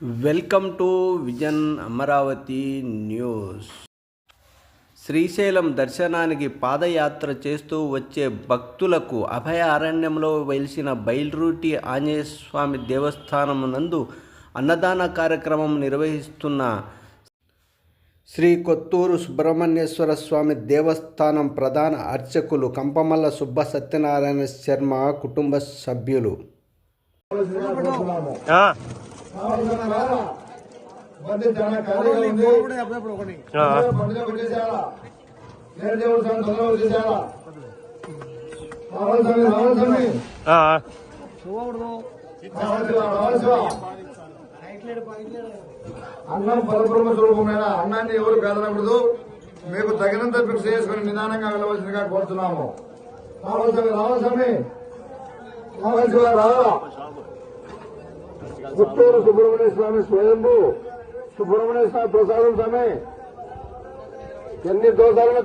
Welcome to vision Amaravati news. Srisailam దర్శనానికి పాదయాత్ర చేస్తూ వచ్చే భక్తులకు అభయ అరణ్యంలో వెలిసిన బైల్రూటి ఆంజనేయస్వామి దేవస్థానం నందు అన్నదాన కార్యక్రమం నిర్వహిస్తున్న శ్రీ కొత్తూరు సుబ్రహ్మణ్యేశ్వర స్వామి దేవస్థానం ప్రధాన అర్చకులు కంపమల్ల సుబ్బ సత్యనారాయణ శర్మ కుటుంబ సభ్యులు అన్నం పరబ్రహ్మ స్వరూపమైన అన్నాన్ని ఎవరు కాదనకూడదు. మీకు తగినంత ఫిక్స్ చేసుకుని నిదానంగా వెళ్ళవలసిందిగా కోరుతున్నాము. రామస్వామి పుత్తూరు సుబ్రహ్మణ్య స్వామి స్వయంభూ సుబ్రహ్మణ్య స్వామి ప్రసాదం స్వామి ఎన్ని దోషాలను